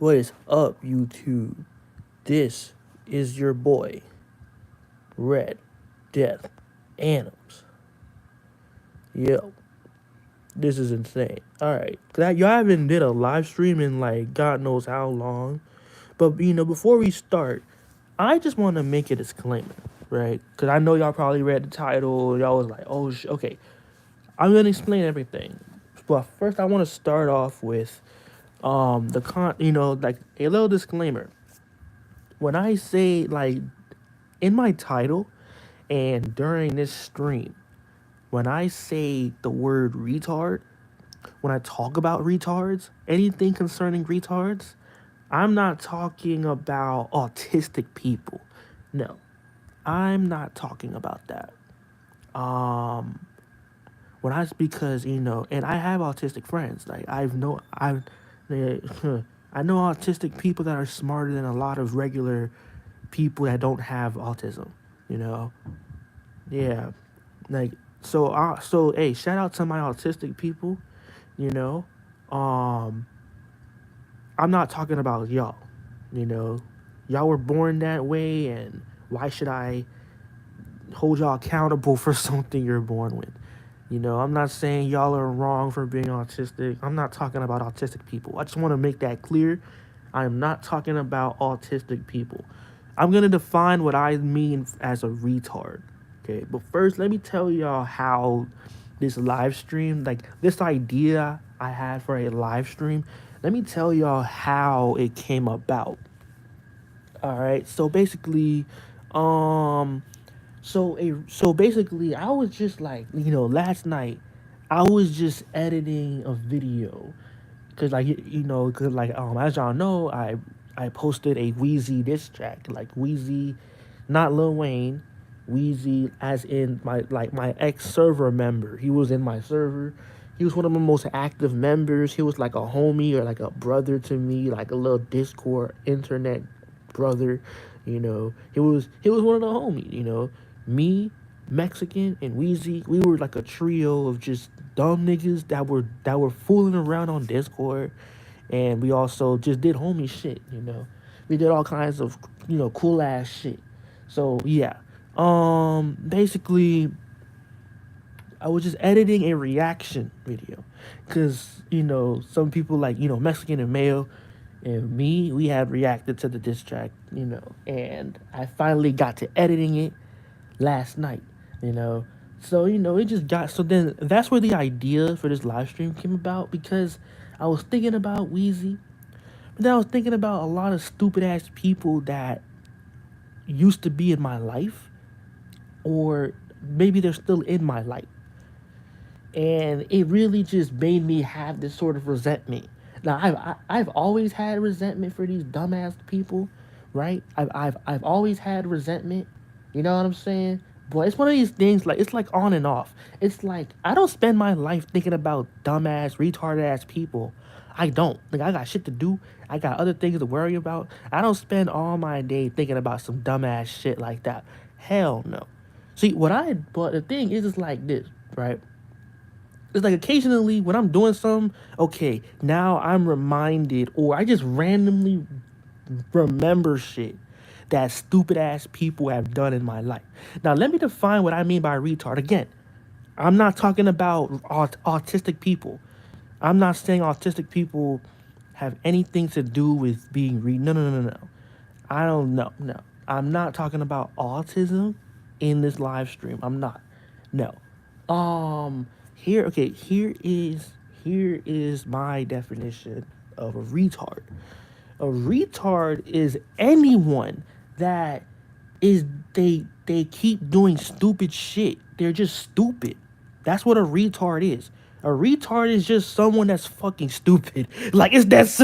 What is up, YouTube? This is your boy, Red Death Animals. Yo, this is insane. Alright, y'all haven't did a live stream in like God knows how long. But, before we start, I just want to make a disclaimer, right? Because I know y'all probably read the title. Y'all was like, oh, okay. I'm going to explain everything. But first, I want to start off with like a little disclaimer. When I say, like, in my title and during this stream, when I say the word retard, when I talk about retards, anything concerning retards, I'm not talking about autistic people. No, I'm not talking about that. Um, because and I have autistic friends. Like I know autistic people that are smarter than a lot of regular people that don't have autism. You know, yeah, like hey, shout out to my autistic people. You know, um, I'm not talking about y'all. You know, y'all were born that way, and why should I hold y'all accountable for something you're born with? I'm not saying y'all are wrong for being autistic. I'm not talking about autistic people. I just want to make that clear. I am not talking about autistic people. I'm going to define what I mean as a retard. Okay, but first, let me tell y'all how this live stream, like this idea I had for a live stream, let me tell y'all how it came about. All right, so basically, I was just like, last night, I was just editing a video, cause as y'all know, I posted a Weezy diss track, like Weezy, not Lil Wayne, Weezy, as in my ex server member. He was in my server. He was one of my most active members. He was like a homie or like a brother to me, like a little Discord internet brother. He was one of the homies. Me, Mexican, and Weezy. We were like a trio of just dumb niggas that were fooling around on Discord, and we also just did homie shit. We did all kinds of cool ass shit. So yeah, basically, I was just editing a reaction video, cause some people like Mexican and Mayo, and me, we had reacted to the diss track, and I finally got to editing it last night, you know. So, it just got so then that's where the idea for this live stream came about, because I was thinking about Weezy, but then I was thinking about a lot of stupid ass people that used to be in my life, or maybe they're still in my life. And it really just made me have this sort of resentment. Now I've always had resentment for these dumbass people, right? I've always had resentment. You know what I'm saying? But it's one of these things, like it's like on and off. It's like I don't spend my life thinking about dumbass, retarded ass people. I don't. Like I got shit to do. I got other things to worry about. I don't spend all my day thinking about some dumbass shit like that. Hell no. See, but the thing is, it's like this, right? It's like occasionally when I'm doing something, okay, now I'm reminded, or I just randomly remember shit that stupid ass people have done in my life. Now, let me define what I mean by retard. Again, I'm not talking about autistic people. I'm not saying autistic people have anything to do with being No, no, no, no, no. I don't know. No, I'm not talking about autism in this live stream. I'm not. No. Here. Okay. Here is my definition of a retard. A retard is anyone that is they keep doing stupid shit. They're just stupid. That's what a retard is. A retard is just someone that's fucking stupid. Like like it's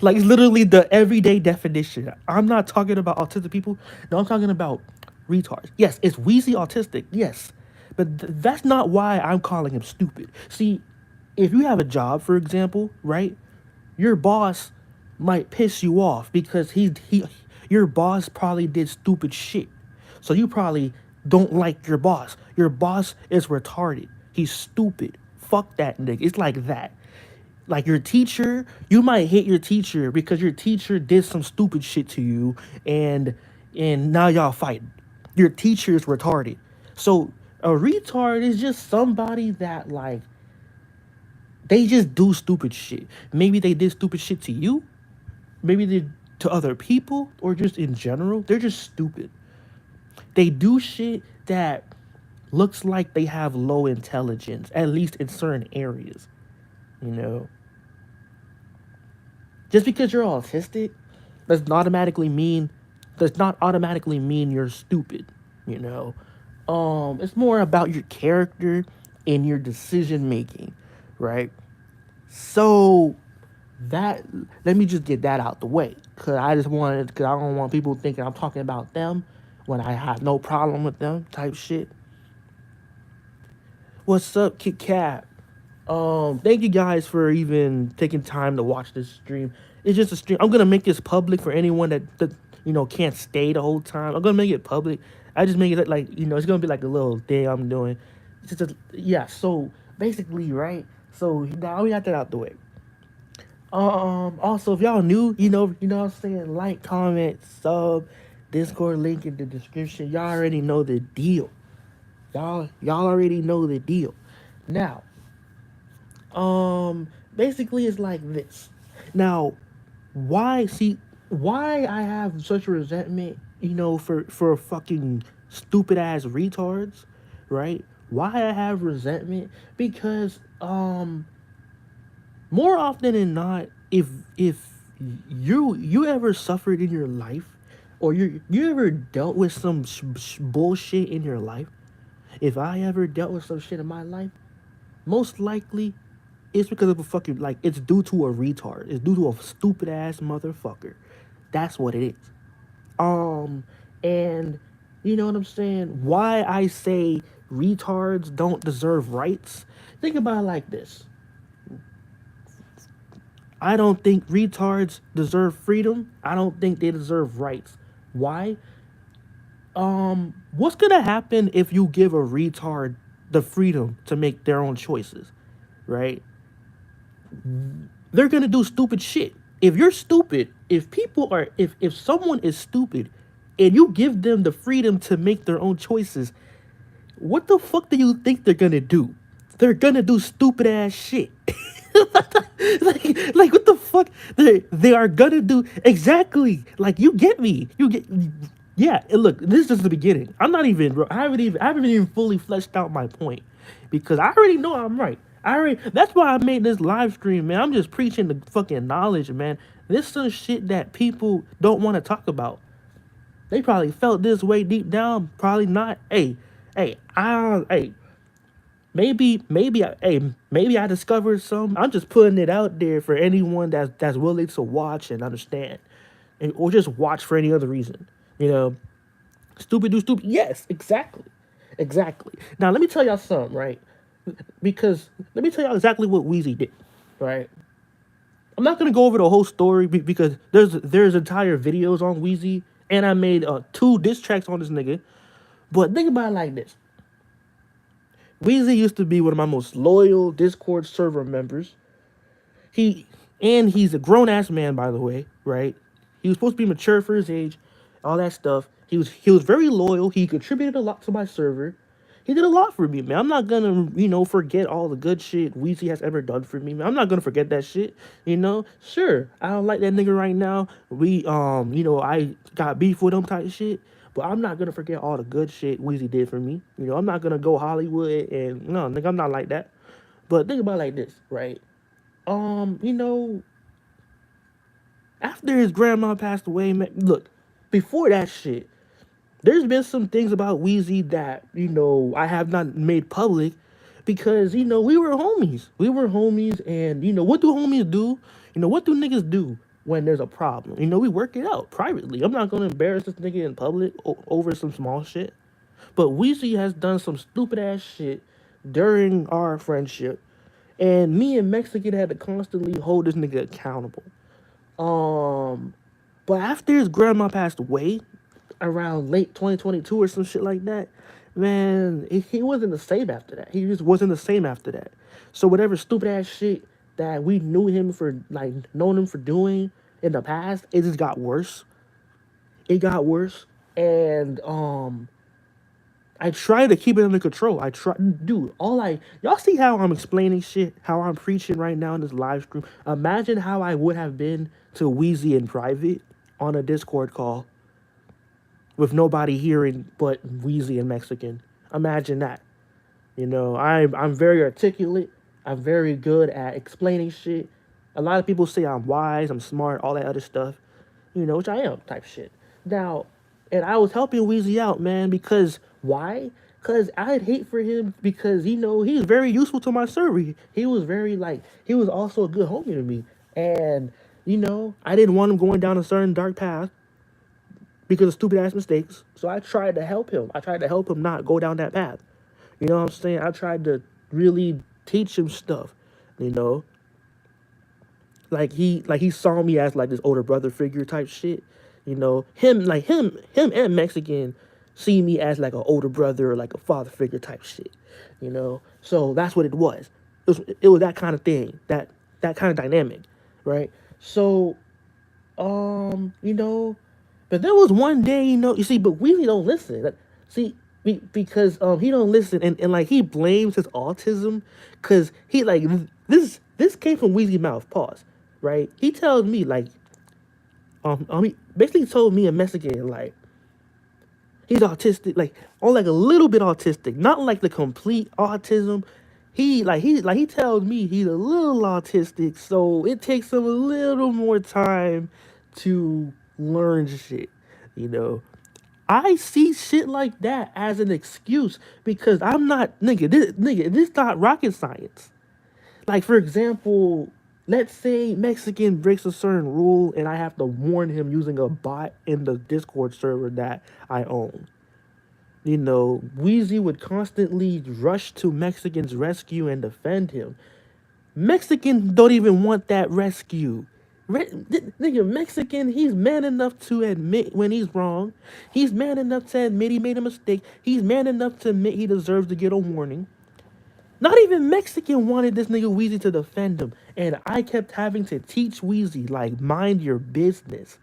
literally the everyday definition. I'm not talking about autistic people. No, I'm talking about retards. Yes, it's Weezy autistic. Yes, but that's not why I'm calling him stupid. See, if you have a job, for example, right? Your boss might piss you off because your boss probably did stupid shit. So you probably don't like your boss. Your boss is retarded. He's stupid. Fuck that nigga. It's like that. Like your teacher, you might hate your teacher because your teacher did some stupid shit to you, and now y'all fighting. Your teacher is retarded. So a retard is just somebody that like they just do stupid shit. Maybe they did stupid shit to you, maybe they to other people, or just in general. They're just stupid. They do shit that looks like they have low intelligence, at least in certain areas. You know, just because you're autistic does not automatically mean you're stupid. You know, it's more about your character and your decision making, right? So that let me just get that out the way, because I don't want people thinking I'm talking about them when I have no problem with them type shit. What's up, Kit Kat? Thank you guys for even taking time to watch this stream. It's just a stream. I'm gonna make this public for anyone that can't stay the whole time. I'm gonna make it public. I just make it like it's gonna be like a little thing I'm doing. Yeah. So basically, right. So now we got that out the way. Also, if y'all new, what I'm saying, like, comment, sub, Discord link in the description. Y'all already know the deal. Y'all already know the deal. Now, basically it's like this. Now, why I have such resentment, for fucking stupid ass retards, right? Why I have resentment? Because more often than not, if you ever suffered in your life, or you ever dealt with some bullshit in your life, if I ever dealt with some shit in my life, most likely it's because of a fucking, like, it's due to a retard. It's due to a stupid ass motherfucker. That's what it is. And you know what I'm saying? Why I say retards don't deserve rights? Think about it like this. I don't think retards deserve freedom. I don't think they deserve rights. Why? What's gonna happen if you give a retard the freedom to make their own choices, right? They're gonna do stupid shit. If you're stupid, if someone is stupid and you give them the freedom to make their own choices, what the fuck do you think they're gonna do? They're gonna do stupid ass shit. like what the fuck? They are gonna do exactly, like, you get me. You get, yeah. And look, this is just the beginning. I haven't even fully fleshed out my point, because I already know I'm right. That's why I made this live stream, man. I'm just preaching the fucking knowledge, man. This is some shit that people don't want to talk about. They probably felt this way deep down. Probably not. Hey, maybe I discovered some. I'm just putting it out there for anyone that's willing to watch and understand, or just watch for any other reason. You know, stupid do stupid. Yes, exactly. Now let me tell y'all something, right? Because let me tell y'all exactly what Weezy did, right? I'm not gonna go over the whole story because there's entire videos on Weezy, and I made 2 diss tracks on this nigga. But think about it like this: Weezy used to be one of my most loyal Discord server members. He he's a grown ass man, by the way, right? He was supposed to be mature for his age, all that stuff. He was very loyal. He contributed a lot to my server. He did a lot for me, man. I'm not gonna, forget all the good shit Weezy has ever done for me, man. I'm not gonna forget that shit, Sure, I don't like that nigga right now. I got beef with him type shit. But I'm not gonna forget all the good shit Weezy did for me. I'm not gonna go Hollywood and no, nigga, I'm not like that. But think about it like this, right? Um, you know, After his grandma passed away, man, look, before that shit, there's been some things about Weezy that, I have not made public because, we were homies. We were homies, and, what do homies do? What do niggas do when there's a problem? We work it out privately. I'm not going to embarrass this nigga in public over some small shit. But Weezy has done some stupid ass shit during our friendship, and me and Mexican had to constantly hold this nigga accountable. Um, but after his grandma passed away, around late 2022 or some shit like that, man, he wasn't the same after that. He just wasn't the same after that. So whatever stupid ass shit that we knew him for, like, known him for doing in the past, it just got worse. It got worse, and I try to keep it under control. I try, dude. All I y'all see how I'm explaining shit, how I'm preaching right now in this live stream. Imagine how I would have been to Weezy in private on a Discord call with nobody hearing but Weezy and Mexican. Imagine that. I'm very articulate. I'm very good at explaining shit. A lot of people say I'm wise, I'm smart, all that other stuff. Which I am type shit. Now, and I was helping Weezy out, man, because why? Because I'd hate for him because he's very useful to my server. He was very like he was also a good homie to me, and I didn't want him going down a certain dark path because of stupid ass mistakes. So I tried to help him. I tried to help him not go down that path. You know what I'm saying? I tried to really teach him stuff. You know, like he saw me as like this older brother figure type shit. Him and Mexican see me as like an older brother or like a father figure type shit. So that's what it was. It was that kind of thing, that kind of dynamic, right? So you know, but there was one day, you see, but Weezy don't listen. See, because he don't listen, and like he blames his autism, cause he like this came from Weezy mouth. Pause. Right? He tells me like, he basically told me a Mexican like he's autistic, like on like a little bit autistic, not like the complete autism. He tells me he's a little autistic, so it takes him a little more time to learn shit. You know, I see shit like that as an excuse because I'm not This not rocket science. Like for example, let's say Mexican breaks a certain rule and I have to warn him using a bot in the Discord server that I own. Weezy would constantly rush to Mexican's rescue and defend him. Mexican don't even want that rescue. Nigga, Mexican, he's man enough to admit when he's wrong. He's man enough to admit he made a mistake. He's man enough to admit he deserves to get a warning. Not even Mexican wanted this nigga Weezy to defend him. And I kept having to teach Weezy, like, mind your business.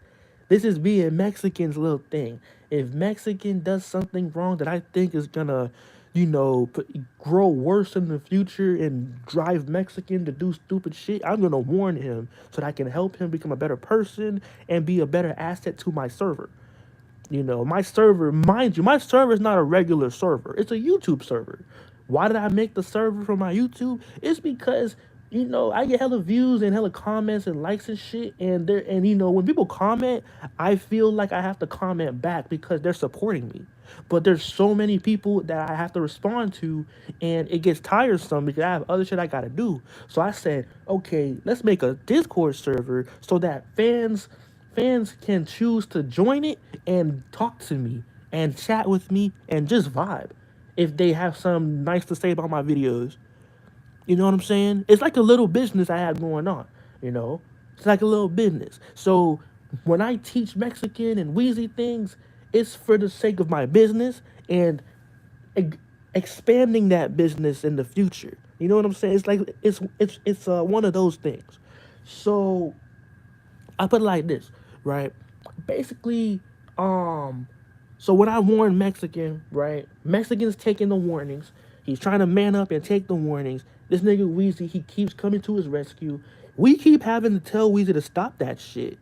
This is being Mexican's little thing. If Mexican does something wrong that I think is gonna, grow worse in the future and drive Mexican to do stupid shit, I'm gonna warn him so that I can help him become a better person and be a better asset to my server. My server, mind you, my server is not a regular server. It's a YouTube server. Why did I make the server for my YouTube? It's because, I get hella views and hella comments and likes and shit. When people comment, I feel like I have to comment back because they're supporting me. But there's so many people that I have to respond to, and it gets tiresome because I have other shit I gotta do. So I said, okay, let's make a Discord server so that fans can choose to join it and talk to me and chat with me and just vibe if they have something nice to say about my videos. You know what I'm saying? It's like a little business I have going on, It's like a little business. So when I teach Mexican and Weezy things, it's for the sake of my business and expanding that business in the future. You know what I'm saying? It's like it's one of those things. So I put it like this, right? Basically, so when I warn Mexican, right? Mexican's taking the warnings. He's trying to man up and take the warnings. This nigga Weezy, he keeps coming to his rescue. We keep having to tell Weezy to stop that shit.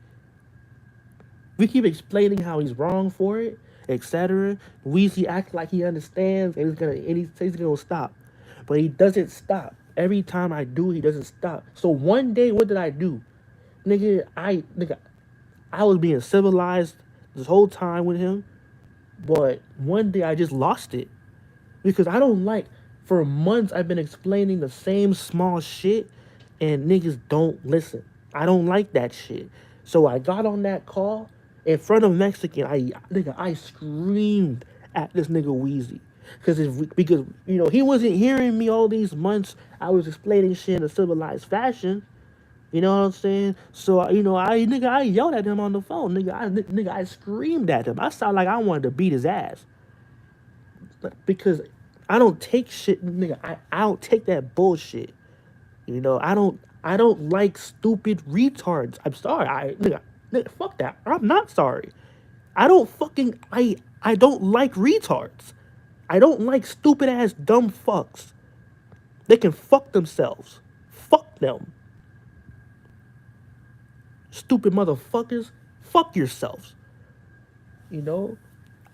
We keep explaining how he's wrong for it, etc. Weezy acts like he understands and he's gonna stop. But he doesn't stop. Every time I do, he doesn't stop. So one day, what did I do? I was being civilized this whole time with him, but one day I just lost it because I don't like. For months I've been explaining the same small shit, and niggas don't listen. I don't like that shit. So I got on that call in front of Mexican. I screamed at this nigga Weezy because he wasn't hearing me all these months. I was explaining shit in a civilized fashion. You know what I'm saying? So I yelled at him on the phone. I screamed at him. I sound like I wanted to beat his ass because I don't take shit, nigga. I don't take that bullshit. I don't. I don't like stupid retards. I'm sorry. Nigga, fuck that. I'm not sorry. I don't fucking I don't like retards. I don't like stupid ass dumb fucks. They can fuck themselves. Fuck them. Stupid motherfuckers. Fuck yourselves. You know?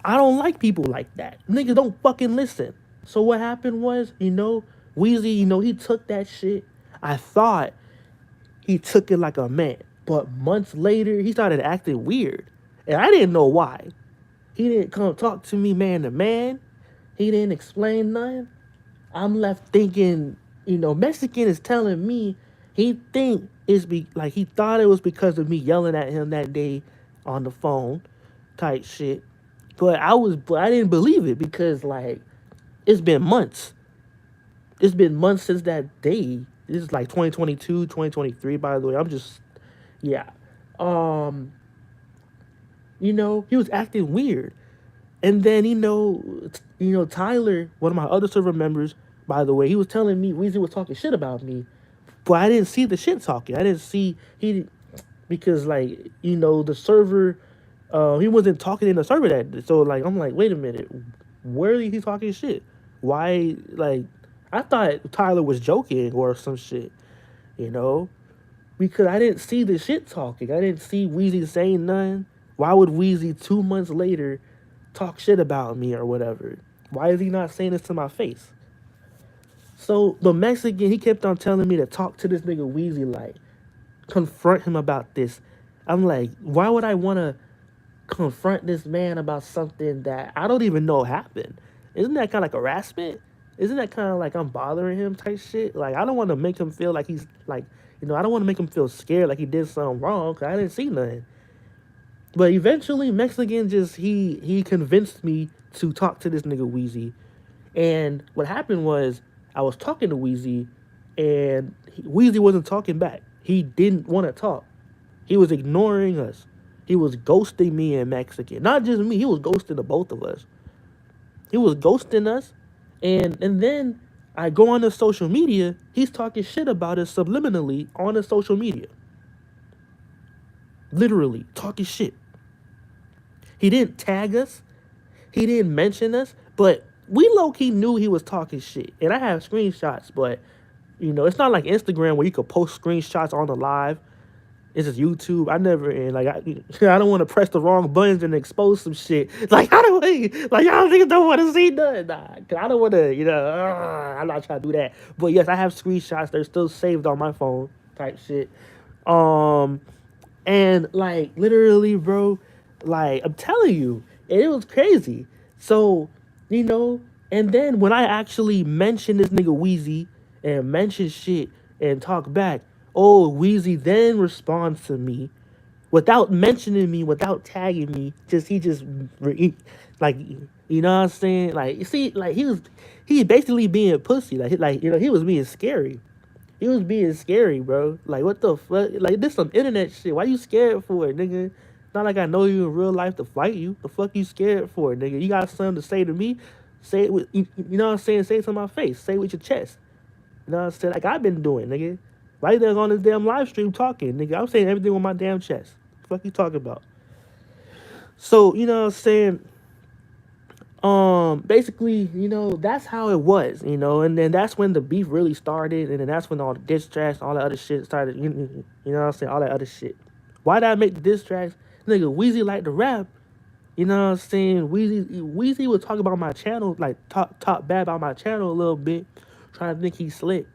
I don't like people like that. Niggas don't fucking listen. So what happened was, Weezy, he took that shit. I thought he took it like a man. But months later, he started acting weird. And I didn't know why. He didn't come talk to me man to man. He didn't explain nothing. I'm left thinking, Mexican is telling me he thought it was because of me yelling at him that day on the phone type shit. But I didn't believe it because it's been months. It's been months since that day. This is like 2022, 2023, by the way. I'm just yeah. Um, he was acting weird. And then, Tyler, one of my other server members, by the way, he was telling me Weezy was talking shit about me. But I didn't see the shit talking. I didn't see because the server he wasn't talking in the server that, so I'm like, wait a minute, where is he talking shit? Why I thought Tyler was joking or some shit, you know? Because I didn't see the shit talking. I didn't see Weezy saying nothing. Why would Weezy 2 months later talk shit about me or whatever? Why is he not saying this to my face? So the Mexican, he kept on telling me to talk to this nigga Weezy, confront him about this. I'm like, why would I want to confront this man about something that I don't even know happened? Isn't that kind of like harassment? Isn't that kind of like I'm bothering him type shit? I don't want to make him feel like he's I don't want to make him feel scared like he did something wrong because I didn't see nothing. But eventually, Mexican he convinced me to talk to this nigga Weezy. And what happened was I was talking to Weezy, and Weezy wasn't talking back. He didn't want to talk. He was ignoring us. He was ghosting me and Mexican. Not just me. He was ghosting the both of us. He was ghosting us, and then I go on the social media. He's talking shit about us subliminally on the social media. Literally talking shit. He didn't tag us. He didn't mention us, but we low-key knew he was talking shit. And I have screenshots, but, it's not like Instagram where you could post screenshots on the live. It's just YouTube. I never, and I don't want to press the wrong buttons and expose some shit. I don't, y'all niggas don't want to see nothing. Nah, cause I don't want to, I'm not trying to do that. But yes, I have screenshots. They're still saved on my phone type shit. And literally, bro, I'm telling you, it was crazy. So, and then when I actually mentioned this nigga Weezy and mentioned shit and talk back, oh, Weezy then responds to me without mentioning me, without tagging me. You know what I'm saying? You see, he basically being a pussy. He was being scary. He was being scary, bro. What the fuck? This some internet shit. Why you scared for it, nigga? Not like I know you in real life to fight you. The fuck you scared for, nigga? You got something to say to me? Say it with, you know what I'm saying? Say it to my face. Say it with your chest. You know what I'm saying? Like I've been doing, nigga. Right there on this damn live stream talking, nigga. I'm saying everything with my damn chest. The fuck you talking about? So, you know what I'm saying? Basically, that's how it was, and then that's when the beef really started, and then that's when all the diss tracks, all that other shit started, you know what I'm saying, all that other shit. Why did I make the diss tracks? Nigga, Weezy liked to rap, you know what I'm saying? Weezy would talk about my channel, talk bad about my channel a little bit, trying to think he's slick.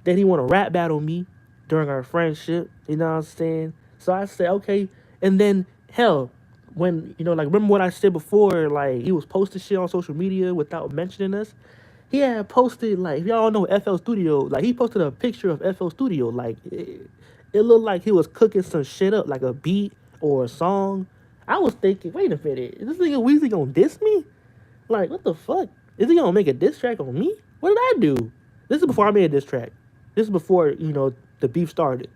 Then he want to rap battle me during our friendship, you know what I'm saying? So I said, okay, and then, hell, when, remember what I said before, he was posting shit on social media without mentioning us? He had posted, if y'all know FL Studio, he posted a picture of FL Studio, it looked like he was cooking some shit up, like a beat or a song. I was thinking, wait a minute, is this nigga Weezy gonna diss me? What the fuck? Is he gonna make a diss track on me? What did I do? This is before I made a diss track. This is before, the beef started.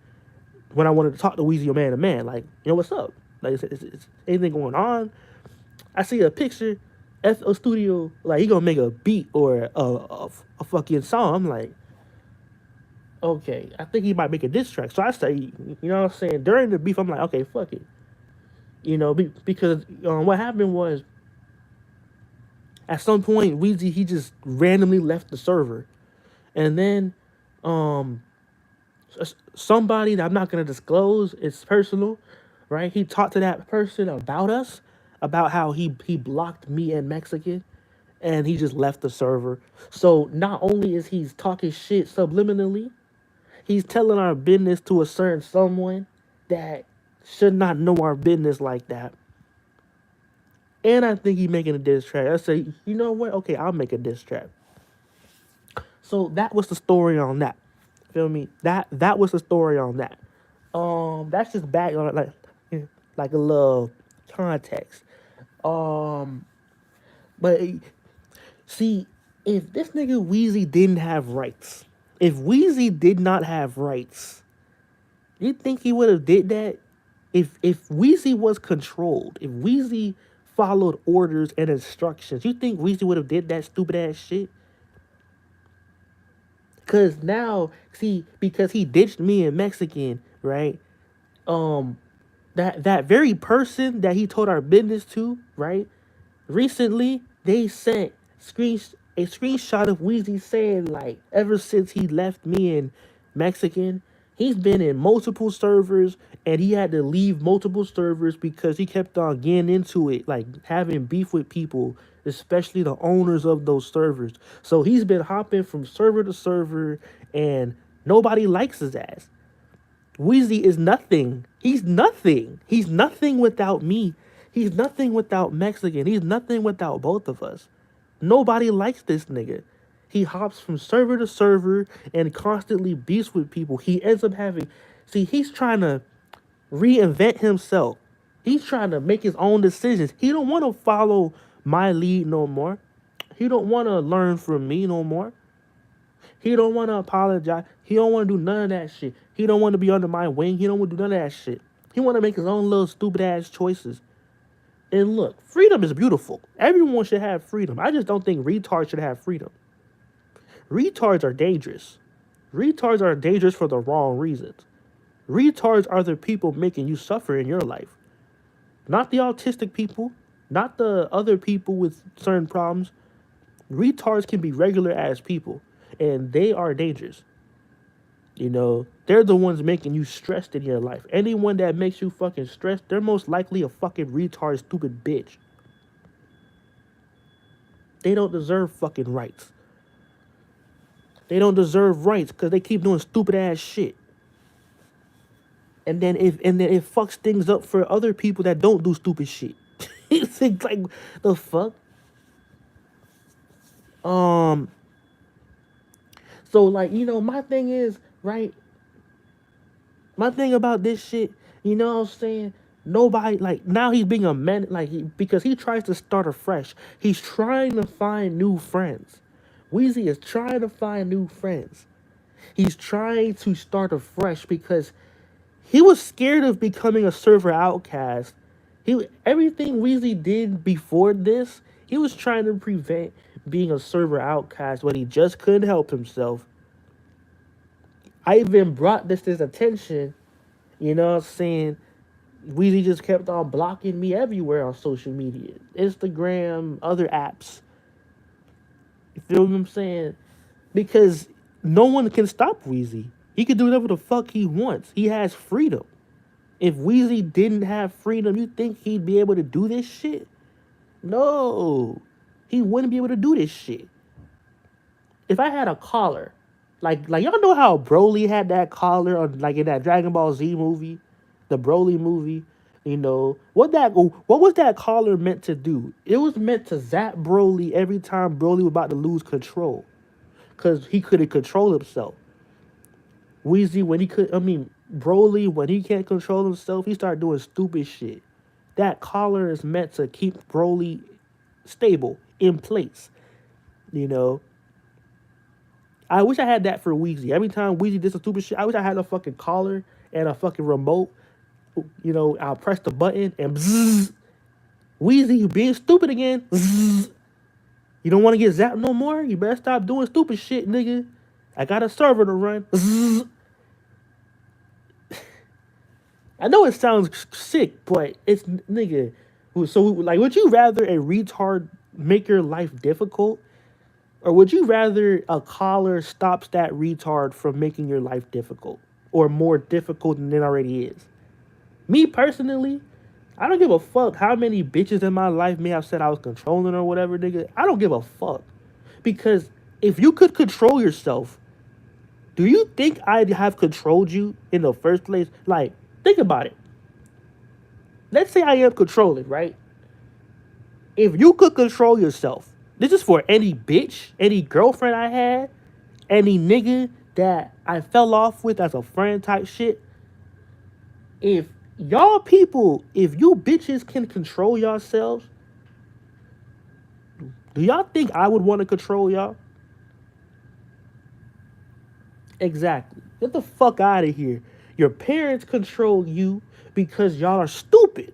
When I wanted to talk to Weezy man to man, what's up? Is anything going on? I see a picture, FL Studio, he gonna make a beat or a fucking song. I'm like, okay, I think he might make a diss track. So I say, you know what I'm saying? During the beef, I'm like, okay, fuck it. Because what happened was at some point, Weezy, he just randomly left the server. And then um, somebody that I'm not going to disclose, it's personal, right? He talked to that person about us, about how he blocked me and Mexican, and he just left the server. So not only is he talking shit subliminally, he's telling our business to a certain someone that should not know our business like that. And I think he's making a diss track. I say, you know what? Okay, I'll make a diss track. So that was the story on that. Feel me? That was the story on that. That's just back on like a little context. Um, but see, if this nigga Weezy didn't have rights, if Weezy did not have rights, you think he would have did that? If Weezy was controlled, if Weezy followed orders and instructions, you think Weezy would have did that stupid ass shit? Cause now, see, because he ditched me and Mexican, right? Um, that very person that he told our business to, right? Recently, they sent a screenshot of Weezy saying like, ever since he left me and Mexican, he's been in multiple servers and he had to leave multiple servers because he kept on getting into it, like having beef with people, especially the owners of those servers. So he's been hopping from server to server and nobody likes his ass. Weezy is nothing. He's nothing. He's nothing without me. He's nothing without Mexican. He's nothing without both of us. Nobody likes this nigga. He hops from server to server and constantly beefs with people. He ends up having, see, he's trying to reinvent himself. He's trying to make his own decisions. He don't want to follow my lead no more. He don't want to learn from me no more. He don't want to apologize. He don't want to do none of that shit. He don't want to be under my wing. He don't want to do none of that shit. He want to make his own little stupid ass choices. And look, freedom is beautiful. Everyone should have freedom. I just don't think retards should have freedom. Retards are dangerous. Retards are dangerous for the wrong reasons. Retards are the people making you suffer in your life. Not the autistic people, not the other people with certain problems. Retards can be regular ass people, and they are dangerous. They're the ones making you stressed in your life. Anyone that makes you fucking stressed, they're most likely a fucking retard, stupid bitch. They don't deserve fucking rights. They don't deserve rights because they keep doing stupid ass shit. And then it fucks things up for other people that don't do stupid shit. It's like the fuck. Um. So like my thing is right. My thing about this shit, you know what I'm saying? Nobody like now he's being a man because he tries to start afresh. He's trying to find new friends. Weezy is trying to find new friends. He's trying to start afresh because he was scared of becoming a server outcast. Everything Weezy did before this, he was trying to prevent being a server outcast, but he just couldn't help himself. I even brought this to his attention, you know what I'm saying? Weezy just kept on blocking me everywhere on social media. Instagram, other apps. You feel what I'm saying? Because no one can stop Weezy. He can do whatever the fuck he wants. He has freedom. If Weezy didn't have freedom, you think he'd be able to do this shit? No. He wouldn't be able to do this shit. If I had a collar, like y'all know how Broly had that collar on like in that Dragon Ball Z movie, the Broly movie. What was that collar meant to do? It was meant to zap Broly every time Broly was about to lose control, cause he couldn't control himself. Weezy Broly when he can't control himself, he started doing stupid shit. That collar is meant to keep Broly stable in place. You know, I wish I had that for Weezy. Every time Weezy did some stupid shit, I wish I had a fucking collar and a fucking remote. I'll press the button and bzzz. Weezy, you being stupid again. Bzzz. You don't want to get zapped no more? You better stop doing stupid shit, nigga. I got a server to run. I know it sounds sick, but it's nigga. So like, would you rather a retard make your life difficult, or would you rather a collar stops that retard from making your life difficult or more difficult than it already is? Me personally, I don't give a fuck how many bitches in my life may have said I was controlling or whatever, nigga. I don't give a fuck. Because if you could control yourself, do you think I'd have controlled you in the first place? Like, think about it. Let's say I am controlling, right? If you could control yourself, this is for any bitch, any girlfriend I had, any nigga that I fell off with as a friend type shit. If y'all people, if you bitches can control yourselves, do y'all think I would want to control y'all? Exactly. Get the fuck out of here. Your parents control you because y'all are stupid.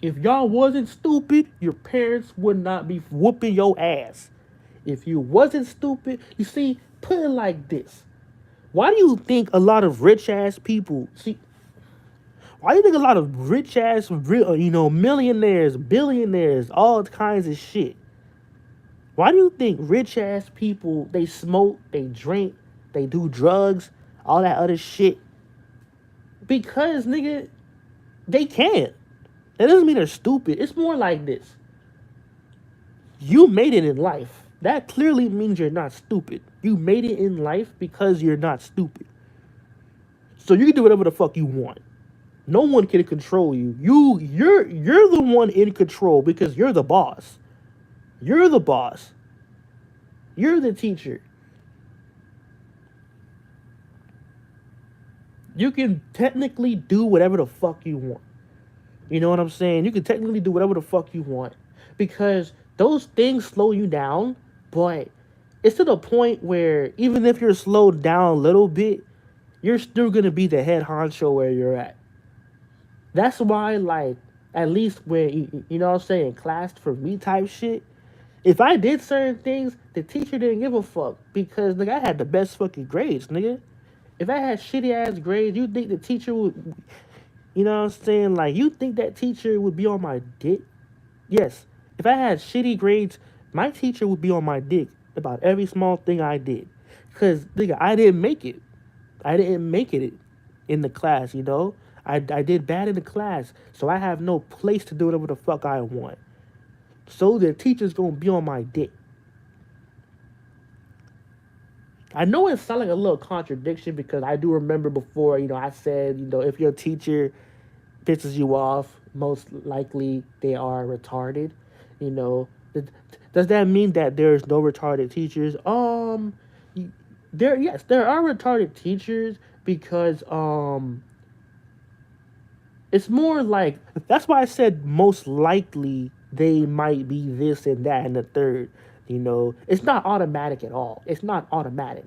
If y'all wasn't stupid, your parents would not be whooping your ass. If you wasn't stupid, you see, put it like this. Why do you think a lot of rich ass people see? Why do you think a lot of rich ass, millionaires, billionaires, all kinds of shit? Why do you think rich ass people they smoke, they drink, they do drugs, all that other shit? Because nigga, they can't. That doesn't mean they're stupid. It's more like this. You made it in life. That clearly means you're not stupid. You made it in life because you're not stupid. So you can do whatever the fuck you want. No one can control you. You're the one in control because you're the boss. You're the boss. You're the teacher. You can technically do whatever the fuck you want. You know what I'm saying? You can technically do whatever the fuck you want because those things slow you down, but it's to the point where even if you're slowed down a little bit, you're still gonna be the head honcho where you're at. That's why, like, at least when you know what I'm saying, class for me type shit. If I did certain things, the teacher didn't give a fuck because like I had the best fucking grades, nigga. If I had shitty ass grades, you think the teacher would, you know what I'm saying? Like, you think that teacher would be on my dick? Yes. If I had shitty grades, my teacher would be on my dick about every small thing I did. Because, nigga, I didn't make it. I didn't make it in the class, you know? I did bad in the class, so I have no place to do whatever the fuck I want. So the teacher's gonna be on my dick. I know it sounds like a little contradiction because I do remember before, I said, if your teacher pisses you off, most likely they are retarded. You know, does that mean that there's no retarded teachers? There are retarded teachers because it's more like that's why I said most likely they might be this and that and the third. It's not automatic at all. It's not automatic.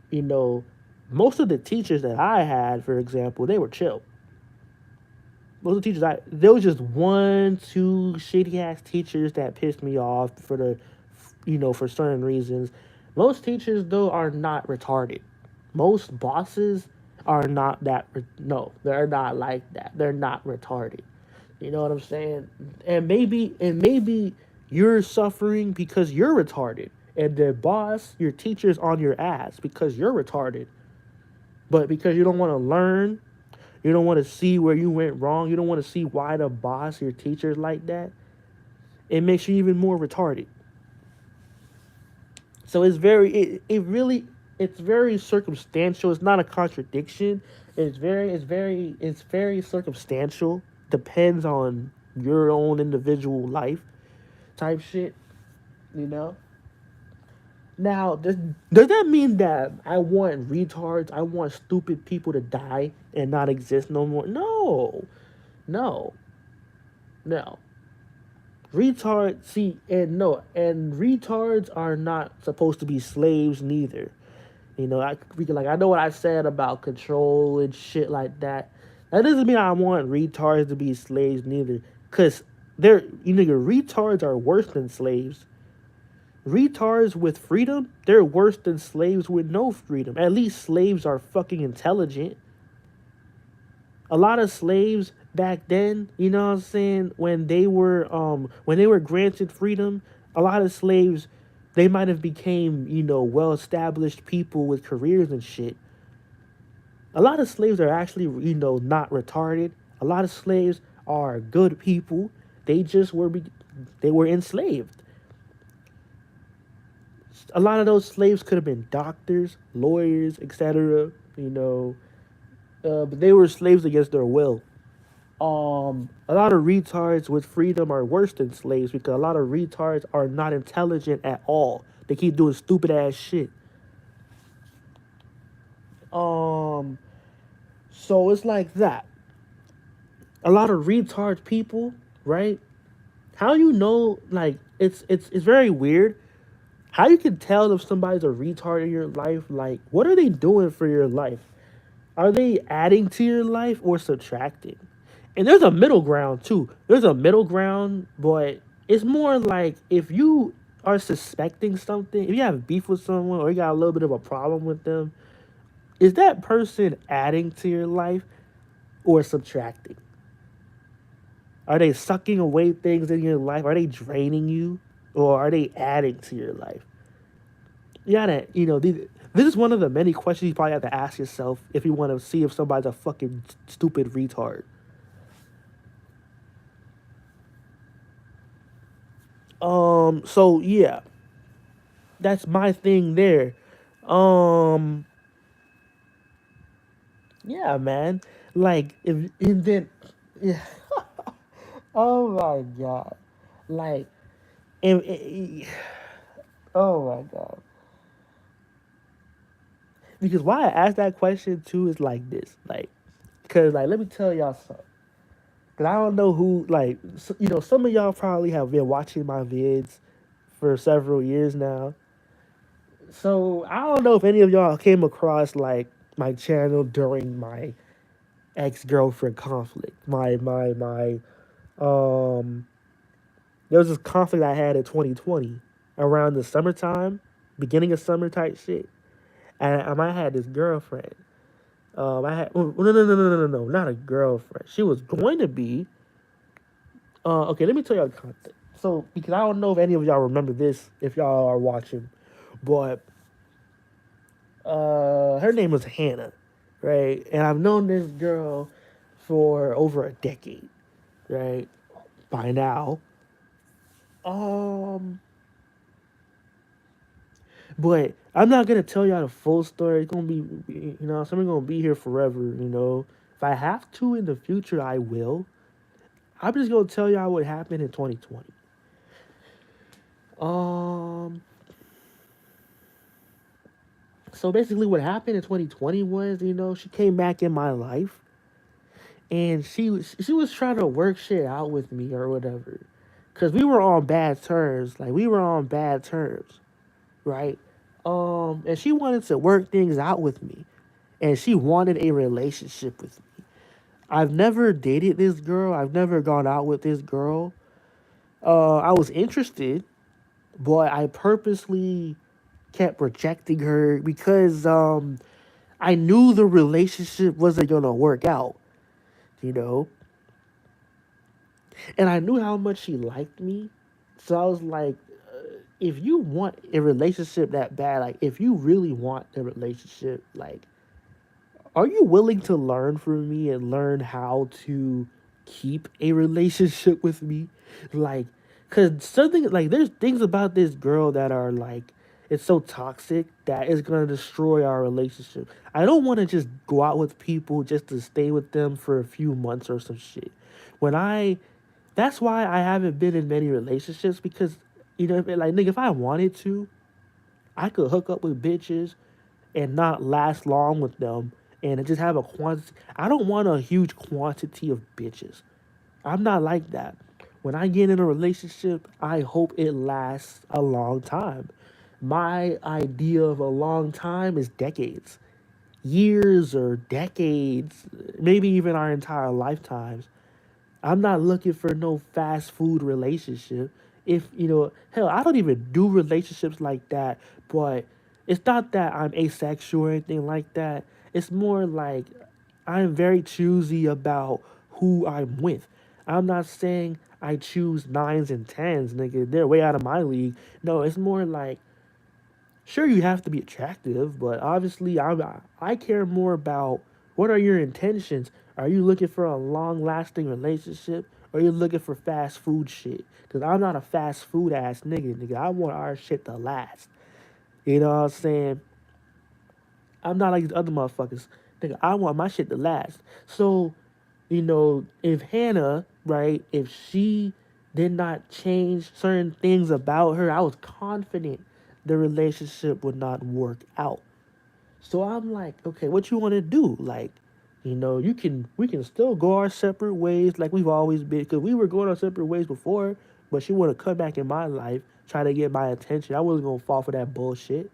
You know, most of the teachers that I had, for example, they were chill. Most of the teachers there was just one, two shitty ass teachers that pissed me off for certain reasons. Most teachers though are not retarded. Most bosses are not that. No, they're not like that. They're not retarded. You know what I'm saying? And maybe you're suffering because you're retarded, and the boss, your teacher's on your ass because you're retarded. But because you don't want to learn, you don't want to see where you went wrong, you don't want to see why the boss, your teacher's like that, it makes you even more retarded. So it's very circumstantial. It's not a contradiction. It's very circumstantial. Depends on your own individual life type shit, you know? Now, does that mean that I want retards, I want stupid people to die and not exist no more? No. No. No. Retards, see, and no, and retards are not supposed to be slaves neither. I know what I said about control and shit like that. That doesn't mean I want retards to be slaves neither, cause your retards are worse than slaves. Retards with freedom, they're worse than slaves with no freedom. At least slaves are fucking intelligent. A lot of slaves back then, you know what I'm saying, when they were granted freedom, a lot of slaves they might have became, well established people with careers and shit. A lot of slaves are actually, not retarded. A lot of slaves are good people. They just they were enslaved. A lot of those slaves could have been doctors, lawyers, etc. You know, but they were slaves against their will. A lot of retards with freedom are worse than slaves because a lot of retards are not intelligent at all. They keep doing stupid ass shit. Um, so it's like that. A lot of retard people, right? How you know? Like it's very weird. How you can tell if somebody's a retard in your life? Like, what are they doing for your life? Are they adding to your life or subtracting? And there's a middle ground too. There's a middle ground, but it's more like if you are suspecting something, if you have beef with someone or you got a little bit of a problem with them, is that person adding to your life or subtracting? Are they sucking away things in your life? Are they draining you or are they adding to your life? You gotta, this is one of the many questions you probably have to ask yourself if you want to see if somebody's a fucking stupid retard. So yeah, that's my thing there. Um, yeah, man. Like if and then, yeah. Oh my god. Like, oh my god. Because why I asked that question too is like this, like, cause like let me tell y'all something. Cause I don't know who like some of y'all probably have been watching my vids for several years now. So I don't know if any of y'all came across like my channel during my ex girlfriend conflict. My um there was this conflict I had in 2020 around the summertime, beginning of summer type shit. And I had this girlfriend. I had no, not a girlfriend. She was going to be. Okay, let me tell y'all the context. So because I don't know if any of y'all remember this, if y'all are watching, but her name was Hannah, right? And I've known this girl for over a decade, right? By now, um, but I'm not gonna tell y'all the full story. It's gonna be, something gonna be here forever. If I have to in the future, I will. I'm just gonna tell y'all what happened in 2020. Um, so basically, what happened in 2020 was, she came back in my life, and she was trying to work shit out with me or whatever, cause we were on bad terms. Like we were on bad terms, right? And she wanted to work things out with me, and she wanted a relationship with me. I've never dated this girl. I've never gone out with this girl. I was interested, but I purposely kept rejecting her because I knew the relationship wasn't gonna work out, you know, and I knew how much she liked me. So I was like, if you want a relationship that bad, like if you really want a relationship, like are you willing to learn from me and learn how to keep a relationship with me? Like, cause something like there's things about this girl that are like it's so toxic that it's gonna destroy our relationship. I don't want to just go out with people just to stay with them for a few months or some shit. When I, that's why I haven't been in many relationships because like nigga, if I wanted to, I could hook up with bitches and not last long with them and just have a quantity. I don't want a huge quantity of bitches. I'm not like that. When I get in a relationship, I hope it lasts a long time. My idea of a long time is decades, years or decades, maybe even our entire lifetimes. I'm not looking for no fast food relationship. if hell, I don't even do relationships like that, but it's not that I'm asexual or anything like that. It's more like I'm very choosy about who I'm with. I'm not saying I choose nines and tens, nigga. They're way out of my league. No, it's more like, sure, you have to be attractive, but obviously I care more about what are your intentions. Are you looking for a long lasting relationship, or are you looking for fast food shit? Because I'm not a fast food ass nigga, nigga. I want our shit to last. You know what I'm saying? I'm not like these other motherfuckers. Nigga, I want my shit to last. So, if Hannah, right, if she did not change certain things about her, I was confident the relationship would not work out. So I'm like, okay, what you want to do? Like, we can still go our separate ways like we've always been, because we were going our separate ways before, but she want to come back in my life, try to get my attention. I wasn't going to fall for that bullshit,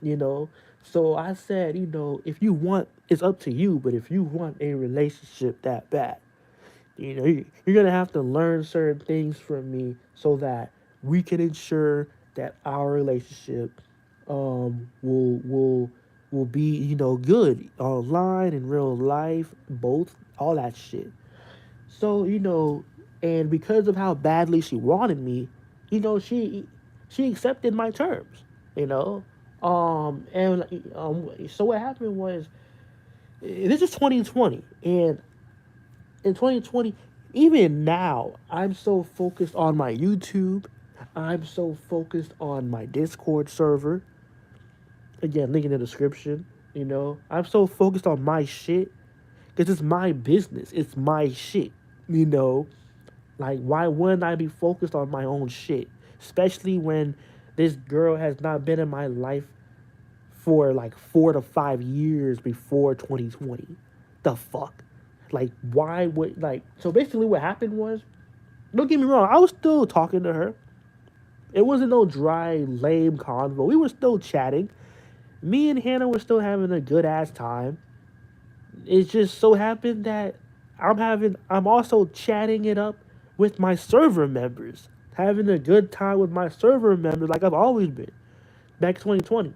you know. So I said, if you want, it's up to you, but if you want a relationship that bad, you're gonna have to learn certain things from me so that we can ensure that our relationship will be good online in real life, both, all that shit. So and because of how badly she wanted me, you know she she accepted my terms, you know and so what happened was, this is 2020, and in 2020, even now, I'm so focused on my YouTube. I'm so focused on my Discord server. Again, link in the description. I'm so focused on my shit because it's my business. It's my shit. You know, like, why wouldn't I be focused on my own shit? Especially when this girl has not been in my life for like 4 to 5 years before 2020. The fuck? Like, why would, like, so basically what happened was, don't get me wrong, I was still talking to her. It wasn't no dry, lame convo. We were still chatting. Me and Hannah were still having a good ass time. It just so happened that I'm also chatting it up with my server members. Having a good time with my server members like I've always been. Back 2020.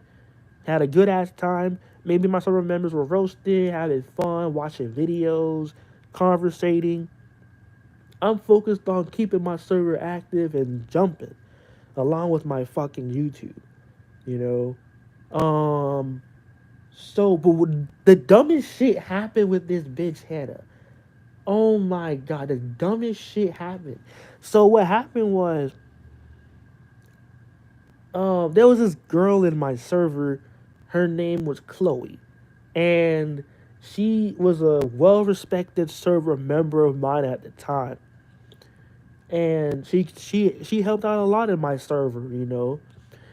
Had a good ass time. Maybe my server members were roasting, having fun, watching videos, conversating. I'm focused on keeping my server active and jumping, along with my fucking YouTube. You um. But the dumbest shit happened with this bitch Hannah. Oh my god, the dumbest shit happened. So what happened was, there was this girl in my server. Her name was Chloe, and she was a well-respected server member of mine at the time. And she helped out a lot in my server.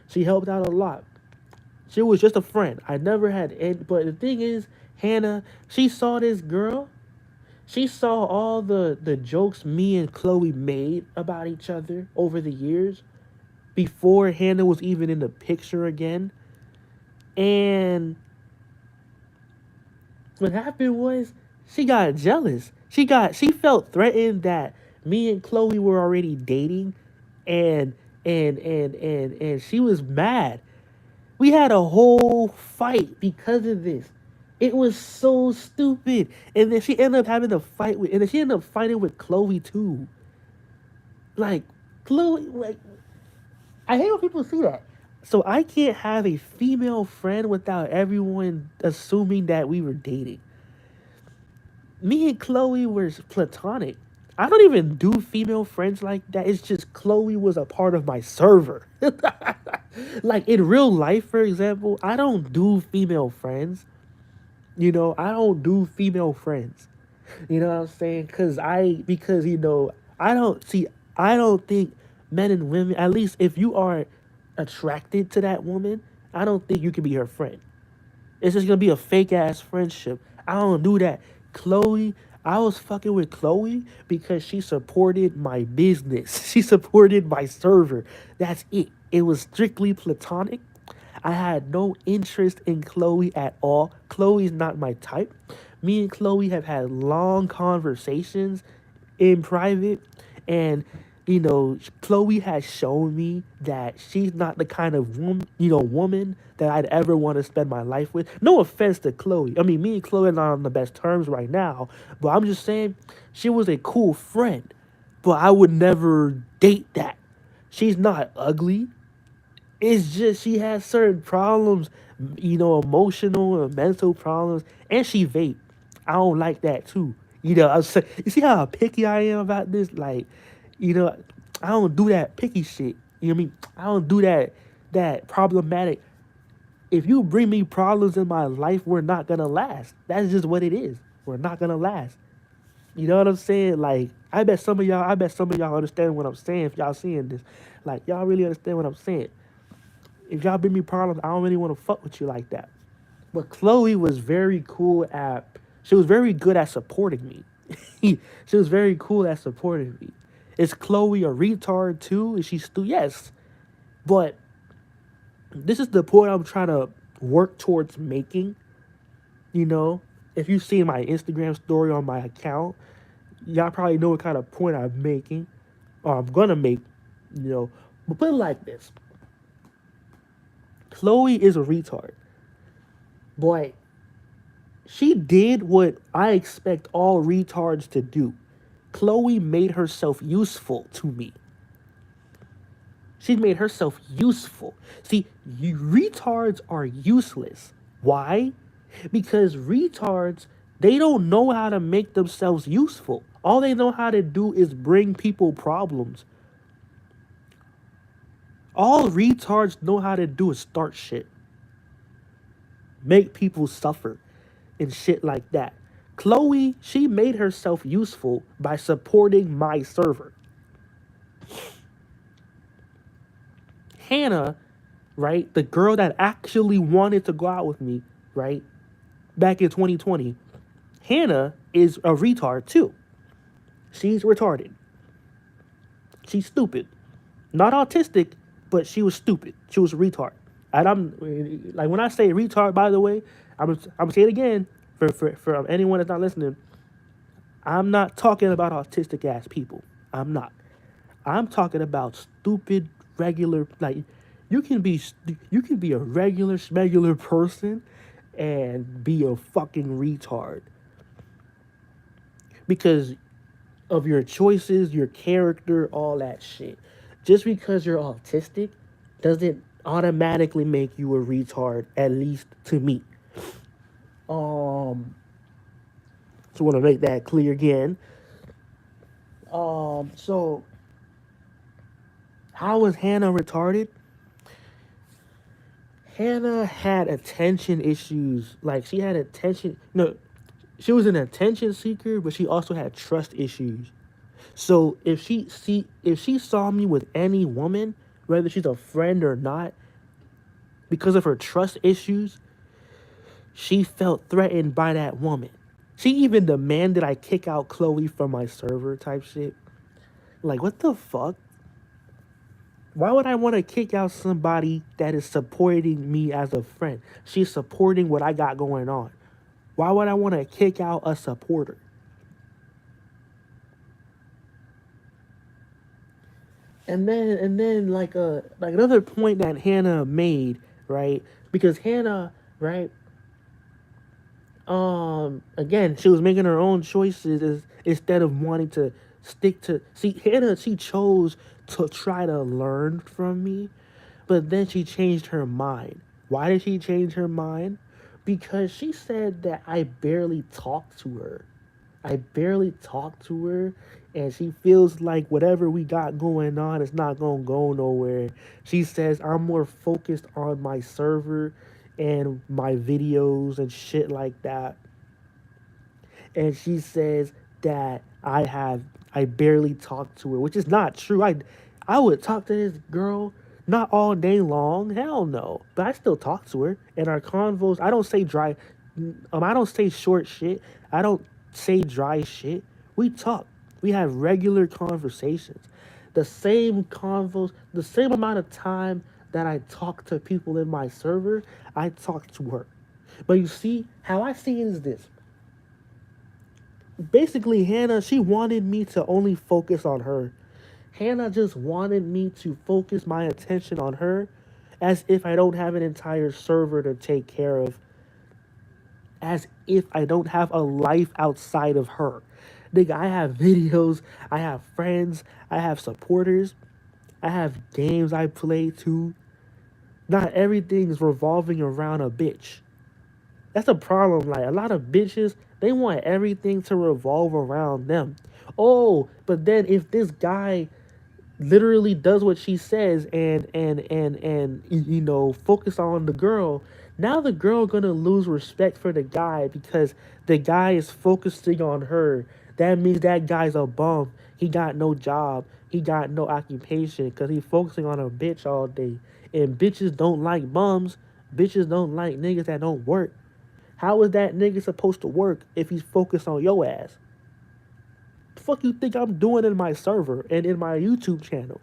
She helped out a lot. She was just a friend. I never had any, but the thing is, Hannah, she saw this girl. She saw all the jokes me and Chloe made about each other over the years before Hannah was even in the picture again. And what happened was, she got jealous. She felt threatened that me and Chloe were already dating, and and she was mad. We had a whole fight because of this. It was so stupid. And then she ended up having a fight with, and then she ended up fighting with Chloe too. Like, Chloe, like, I hate when people see that. So I can't have a female friend without everyone assuming that we were dating. Me and Chloe were platonic. I don't even do female friends like that. It's just Chloe was a part of my server. Like, in real life, for example, I don't do female friends. I don't do female friends. You know what I'm saying? Because I don't see, I don't think men and women, at least if you are attracted to that woman, I don't think you can be her friend. It's just gonna be a fake ass friendship. I don't do that. Chloe, I was fucking with Chloe because she supported my business. She supported my server. That's it. It was strictly platonic. I had no interest in Chloe at all. Chloe's not my type. Me and Chloe have had long conversations in private, and Chloe has shown me that she's not the kind of woman that I'd ever want to spend my life with. No offense to Chloe. I mean, me and Chloe are not on the best terms right now, but I'm just saying she was a cool friend, but I would never date that. She's not ugly. It's just she has certain problems, emotional and mental problems, and she vape. I don't like that too. I'm saying, you see how picky I am about this? Like, you know, I don't do that picky shit. You know what I mean? I don't do that problematic. If you bring me problems in my life, we're not gonna last. That's just what it is. We're not gonna last. You know what I'm saying? Like, I bet some of y'all understand what I'm saying if y'all seeing this. Like, y'all really understand what I'm saying. If y'all bring me problems, I don't really want to fuck with you like that. But Chloe was very cool at. She was very good at supporting me. She was very cool at supporting me. Is Chloe a retard too? Is she yes. But this is the point I'm trying to work towards making. You know, if you see my Instagram story on my account, y'all probably know what kind of point I'm making, or I'm gonna make. But put it like this: Chloe is a retard. Boy, she did what I expect all retards to do. Chloe made herself useful to me. She made herself useful. See, you retards are useless. Why? Because retards, they don't know how to make themselves useful. All they know how to do is bring people problems. All retards know how to do is start shit, make people suffer, and shit like that. Chloe, she made herself useful by supporting my server. Hannah, right, the girl that actually wanted to go out with me, right, back in 2020, Hannah is a retard too. She's retarded. She's stupid. Not autistic, but she was stupid. She was a retard. And I'm like, when I say retard, by the way, I'm saying it again for anyone that's not listening. I'm not talking about autistic ass people. I'm not. I'm talking about stupid regular, like, you can be a regular person and be a fucking retard because of your choices, your character, all that shit. Just because you're autistic doesn't automatically make you a retard, at least to me. So want to make that clear again. So how was Hannah retarded? Hannah had attention issues. Like, she had attention. No, she was an attention seeker, but she also had trust issues. So if she saw me with any woman, whether she's a friend or not, because of her trust issues, she felt threatened by that woman. She even demanded I kick out Chloe from my server type shit. Like, what the fuck? Why would I want to kick out somebody that is supporting me as a friend? She's supporting what I got going on. Why would I want to kick out a supporter? And then like another point that Hannah made, right? Because Hannah, right? Again, she was making her own choices instead of wanting to stick to. See, Hannah, she chose to try to learn from me, but then she changed her mind. Why did she change her mind? Because she said that I barely talked to her. I barely talk to her, and she feels like whatever we got going on is not gonna go nowhere. She says I'm more focused on my server and my videos and shit like that. And she says that I barely talk to her, which is not true. I would talk to this girl not all day long. Hell no. But I still talk to her. And our convos, I don't say I don't say short shit. I don't say dry shit. We talk. We have regular conversations. The same convos, the same amount of time that I talk to people in my server, I talk to her. But you see, how I see it is this. Basically, Hannah, she wanted me to only focus on her. Hannah just wanted me to focus my attention on her as if I don't have an entire server to take care of, as if I don't have a life outside of her. Nigga, I have videos, I have friends, I have supporters, I have games I play too. Not everything's revolving around a bitch. That's a problem. Like a lot of bitches, they want everything to revolve around them. Oh, but then if this guy literally does what she says and focus on the girl, now the girl gonna lose respect for the guy because the guy is focusing on her. That means that guy's a bum. He got no job. He got no occupation because he's focusing on a bitch all day. And bitches don't like bums. Bitches don't like niggas that don't work. How is that nigga supposed to work if he's focused on your ass? The fuck you think I'm doing in my server and in my YouTube channel?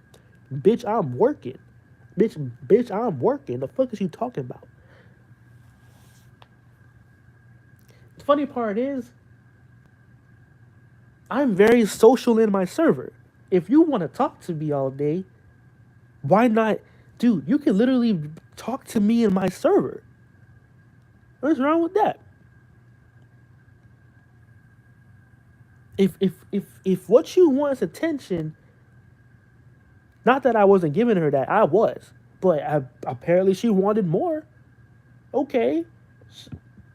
Bitch, I'm working. Bitch, I'm working. The fuck is you talking about? The funny part is, I'm very social in my server. If you want to talk to me all day, why not? Dude, you can literally talk to me in my server. What's wrong with that? If what you want is attention, not that I wasn't giving her that, I was. But apparently she wanted more. Okay.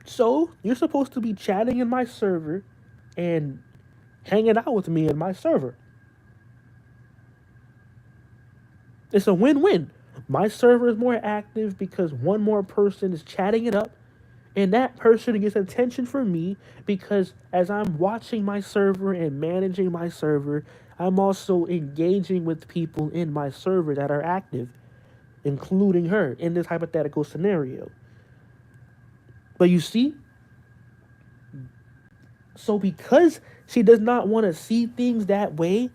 So you're supposed to be chatting in my server and hanging out with me in my server. It's a win-win. My server is more active because one more person is chatting it up, and that person gets attention from me because as I'm watching my server and managing my server, I'm also engaging with people in my server that are active, including her in this hypothetical scenario. But you see, so because she does not want to see things that way,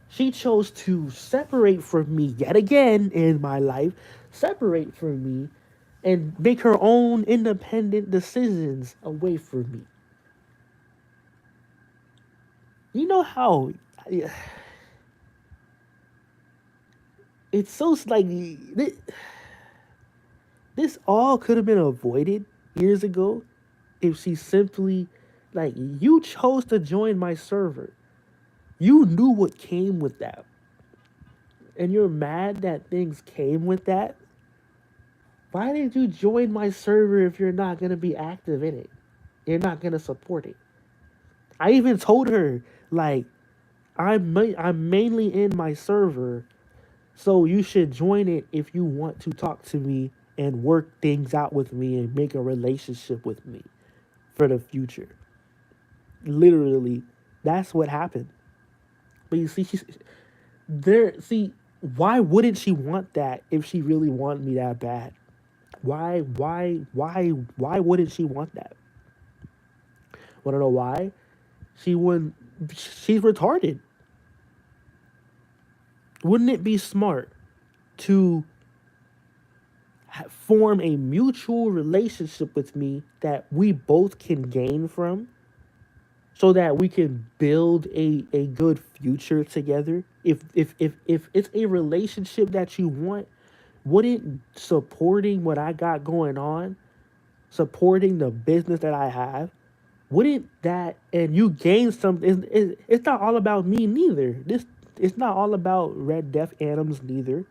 she chose to separate from me yet again in my life, separate from me, and make her own independent decisions away from me. You know how it's so like this all could have been avoided years ago if she simply, like, you chose to join my server. You knew what came with that. And you're mad that things came with that. Why did you join my server if you're not going to be active in it? You're not going to support it. I even told her, like, I'm mainly in my server, so you should join it if you want to talk to me and work things out with me and make a relationship with me for the future. Literally, that's what happened. But you see, she's there. See, why wouldn't she want that if she really wanted me that bad? Why wouldn't she want that? Want to know why? She wouldn't. She's retarded. Wouldn't it be smart to form a mutual relationship with me that we both can gain from so that we can build a good future together? If it's a relationship that you want, wouldn't supporting what I got going on, supporting the business that I have, wouldn't that, and you gain something, it's not all about me neither. This It's not all about Red Death Adams neither.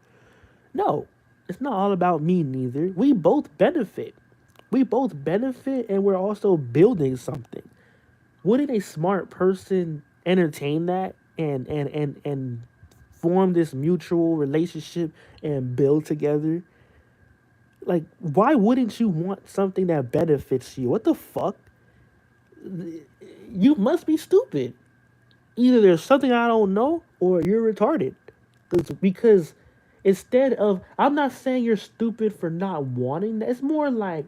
No, it's not all about me neither. We both benefit. We both benefit and we're also building something. Wouldn't a smart person entertain that and form this mutual relationship and build together? Like, why wouldn't you want something that benefits you? What the fuck? You must be stupid. Either there's something I don't know or you're retarded. Because instead of, I'm not saying you're stupid for not wanting that. It's more like,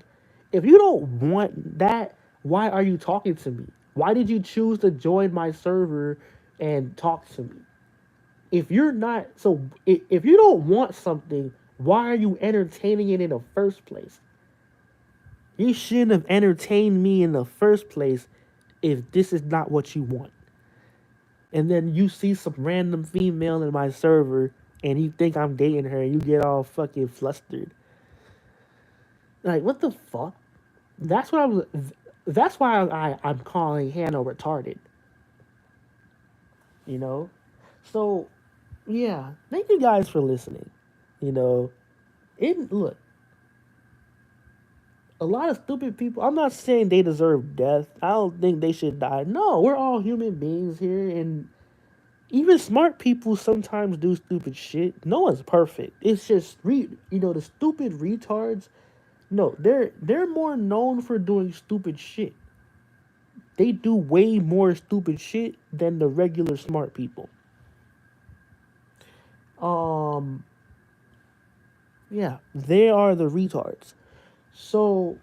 if you don't want that, why are you talking to me? Why did you choose to join my server and talk to me? If you're not, so if you don't want something, why are you entertaining it in the first place? You shouldn't have entertained me in the first place if this is not what you want. and then you see some random female in my server, and you think I'm dating her, and you get all fucking flustered. Like, what the fuck? That's what I'm. That's why I'm calling Hannah retarded. You know. So yeah, thank you guys for listening. You know, look, a lot of stupid people. I'm not saying they deserve death. I don't think they should die. No, we're all human beings here, and even smart people sometimes do stupid shit. No one's perfect. It's just the stupid retards. No, they're more known for doing stupid shit. They do way more stupid shit than the regular smart people. Um, yeah, they are the retards. So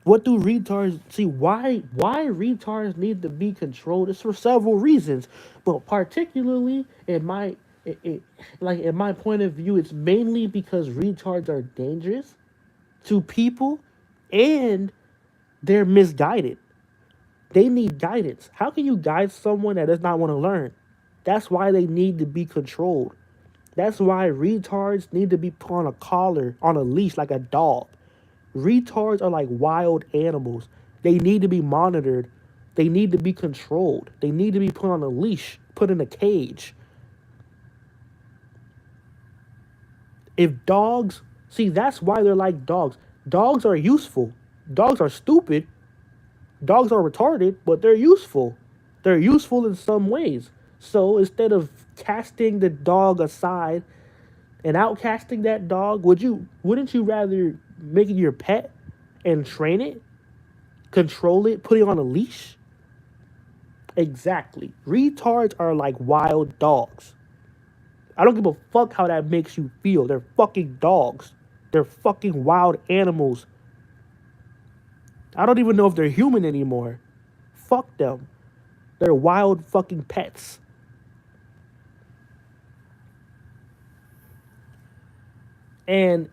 what do retards see? Why retards need to be controlled? It's for several reasons, but particularly in my point of view, it's mainly because retards are dangerous to people, and they're misguided. They need guidance. How can you guide someone that does not want to learn? That's why they need to be controlled. That's why retards need to be put on a collar, on a leash, like a dog. Retards are like wild animals. They need to be monitored. They need to be controlled. They need to be put on a leash, put in a cage. If dogs, see, that's why they're like dogs. Dogs are useful. Dogs are stupid. Dogs are retarded, but they're useful. They're useful in some ways. So instead of casting the dog aside and outcasting that dog, wouldn't you rather make it your pet and train it, control it, put it on a leash? Exactly. Retards are like wild dogs. I don't give a fuck how that makes you feel. They're fucking dogs. They're fucking wild animals. I don't even know if they're human anymore. Fuck them. They're wild fucking pets. And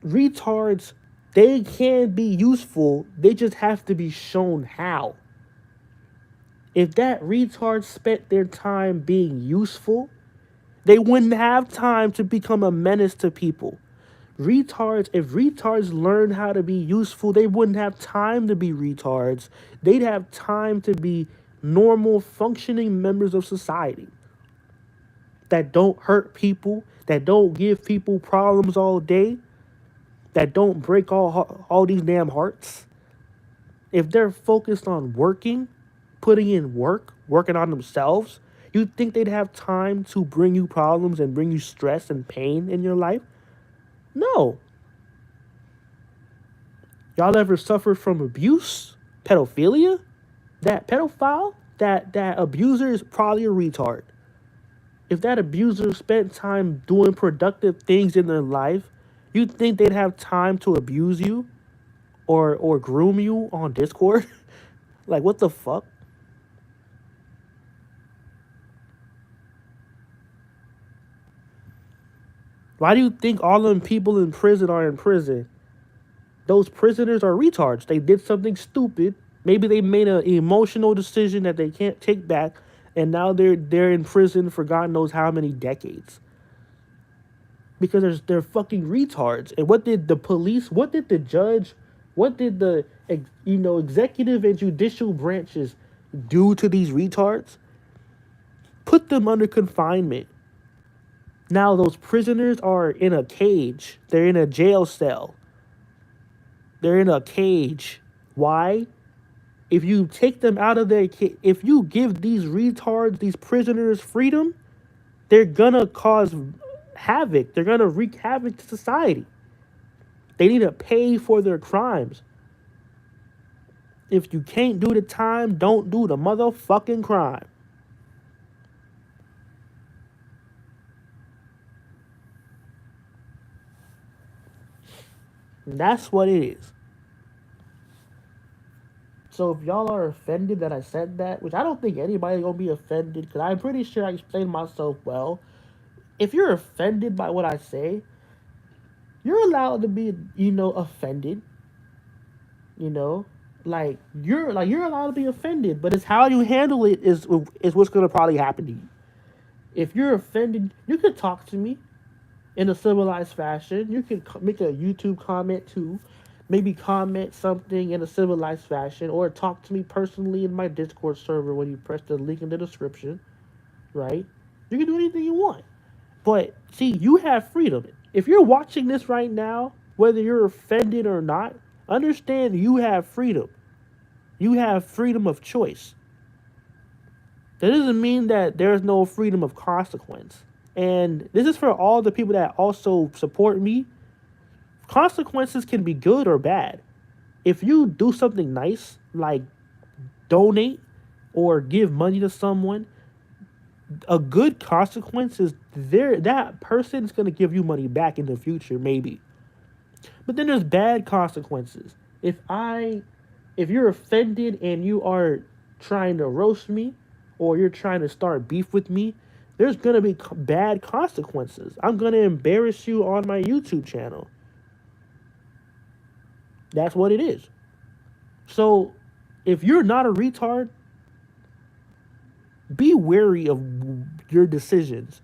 retards, they can be useful. They just have to be shown how. If that retard spent their time being useful, they wouldn't have time to become a menace to people. If retards learned how to be useful, they wouldn't have time to be retards. They'd have time to be normal, functioning members of society that don't hurt people, that don't give people problems all day, that don't break all these damn hearts. If they're focused on working, putting in work, working on themselves, you think they'd have time to bring you problems and bring you stress and pain in your life? No. Y'all ever suffered from abuse? Pedophilia? That pedophile? That abuser is probably a retard. If that abuser spent time doing productive things in their life, you'd think they'd have time to abuse you or groom you on Discord? Like, what the fuck? Why do you think all them people in prison are in prison? Those prisoners are retards. They did something stupid. Maybe they made an emotional decision that they can't take back, and now they're in prison for God knows how many decades. Because they're fucking retards. And what did the police? What did the judge? What did the executive and judicial branches do to these retards? Put them under confinement. Now those prisoners are in a cage. They're in a jail cell. They're in a cage. Why? If you take them out of their if you give these retards, these prisoners freedom, they're gonna cause havoc. They're gonna wreak havoc to society. They need to pay for their crimes. If you can't do the time, don't do the motherfucking crime. That's what it is. So if y'all are offended that I said that, which I don't think anybody gonna be offended, because I'm pretty sure I explained myself well. If you're offended by what I say, you're allowed to be, offended. You know, you're allowed to be offended, but it's how you handle it is what's gonna probably happen to you. If you're offended, you can talk to me in a civilized fashion. You can make a YouTube comment too, maybe comment something in a civilized fashion, or talk to me personally in my Discord server when you press the link in the description. Right? You can do anything you want. But see, you have freedom. If you're watching this right now, whether you're offended or not, understand you have freedom. You have freedom of choice. That doesn't mean that there's no freedom of consequence. And this is for all the people that also support me. Consequences can be good or bad. If you do something nice, like donate or give money to someone, a good consequence is there that person's gonna give you money back in the future, maybe. But then there's bad consequences. If you're offended and you are trying to roast me or you're trying to start beef with me, there's gonna be bad consequences. I'm gonna embarrass you on my YouTube channel. That's what it is. So if you're not a retard, be wary of your decisions.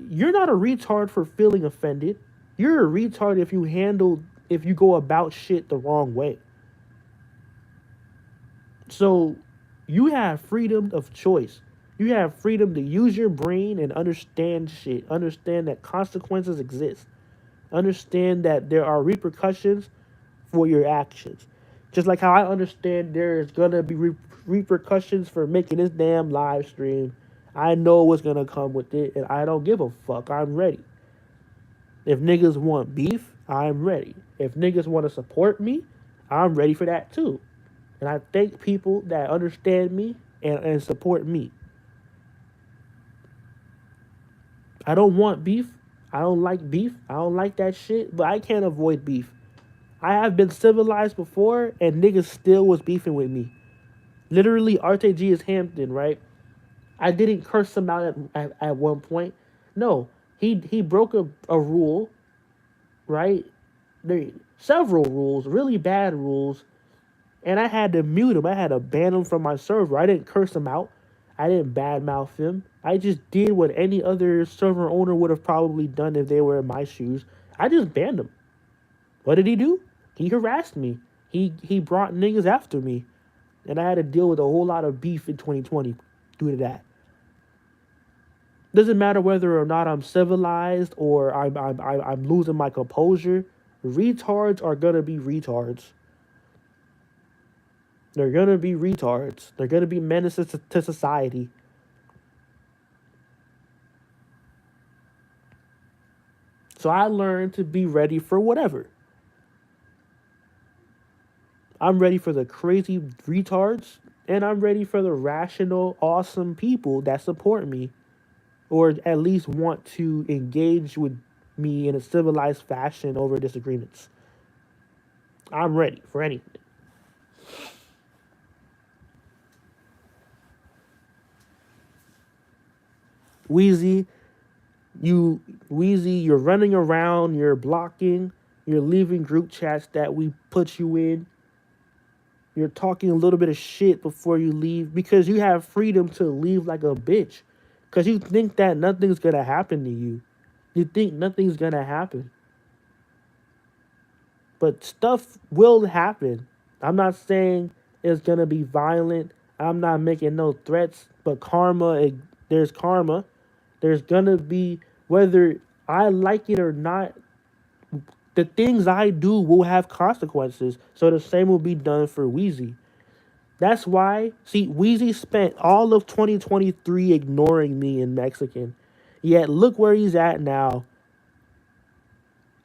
You're not a retard for feeling offended. You're a retard if you go about shit the wrong way. So you have freedom of choice. You have freedom to use your brain and understand shit. Understand that consequences exist. Understand that there are repercussions for your actions. Just like how I understand there is gonna be repercussions for making this damn live stream. I know what's gonna come with it, and I don't give a fuck. I'm ready. If niggas want beef, I'm ready. If niggas want to support me, I'm ready for that too. And I thank people that understand me and support me. I don't want beef. I don't like beef. I don't like that shit, but I can't avoid beef. I have been civilized before, and niggas still was beefing with me. Literally, RTG is Hampton, right? I didn't curse him out at one point. No, he broke a rule, right? There several rules, really bad rules, and I had to mute him. I had to ban him from my server. I didn't curse him out. I didn't badmouth him. I just did what any other server owner would have probably done if they were in my shoes. I just banned him. What did he do? He harassed me. He brought niggas after me, and I had to deal with a whole lot of beef in 2020 due to that. Doesn't matter whether or not I'm civilized or I'm losing my composure. Retards are gonna be retards. They're gonna be retards. They're gonna be menaces to society. So I learned to be ready for whatever. I'm ready for the crazy retards, and I'm ready for the rational, awesome people that support me, or at least want to engage with me in a civilized fashion over disagreements. I'm ready for anything. Weezy, you're running around, you're blocking, you're leaving group chats that we put you in. You're talking a little bit of shit before you leave because you have freedom to leave like a bitch. Because you think that nothing's gonna happen to you. You think nothing's gonna happen. But stuff will happen. I'm not saying it's gonna be violent. I'm not making no threats. But there's karma. There's gonna be, whether I like it or not, the things I do will have consequences. So the same will be done for Weezy. That's why, see, Weezy spent all of 2023 ignoring me in Mexican. Yet look where he's at now.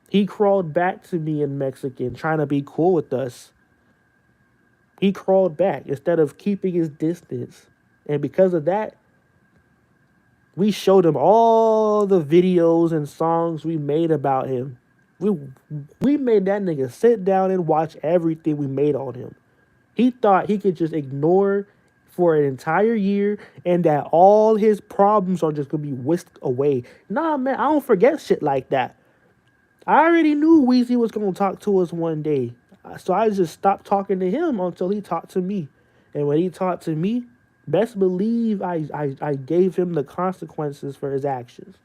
He crawled back to me in Mexican, trying to be cool with us. He crawled back instead of keeping his distance. And because of that, we showed him all the videos and songs we made about him. We made that nigga sit down and watch everything we made on him. He thought he could just ignore for an entire year and that all his problems are just gonna be whisked away. Nah, man, I don't forget shit like that. I already knew Weezy was gonna talk to us one day. So I just stopped talking to him until he talked to me. And when he talked to me, best believe I gave him the consequences for his actions.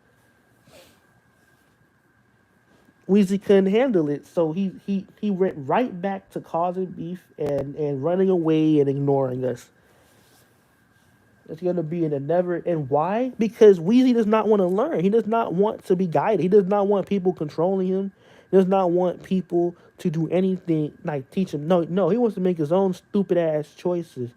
Weezy couldn't handle it, so he went right back to causing beef and running away and ignoring us. It's gonna be in a never. And why? Because Weezy does not want to learn. He does not want to be guided. He does not want people controlling him. He does not want people to do anything like teach him. No, no, he wants to make his own stupid ass choices.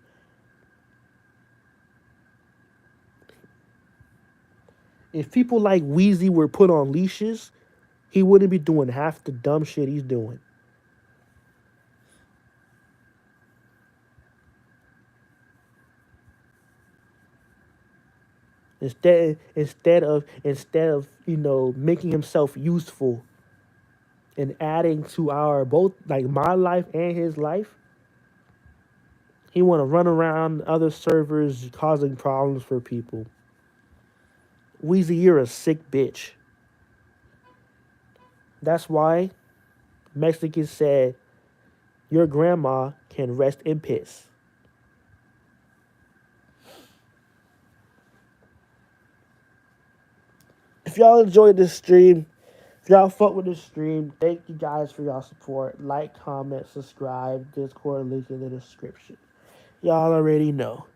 If people like Weezy were put on leashes, he wouldn't be doing half the dumb shit he's doing. Instead of making himself useful and adding to our both like my life and his life, he want to run around other servers causing problems for people. Weezy, you're a sick bitch. That's why Mexicans said your grandma can rest in piss. If y'all enjoyed this stream, if y'all fuck with this stream, thank you guys for y'all support. Like, comment, subscribe. Discord link in the description. Y'all already know.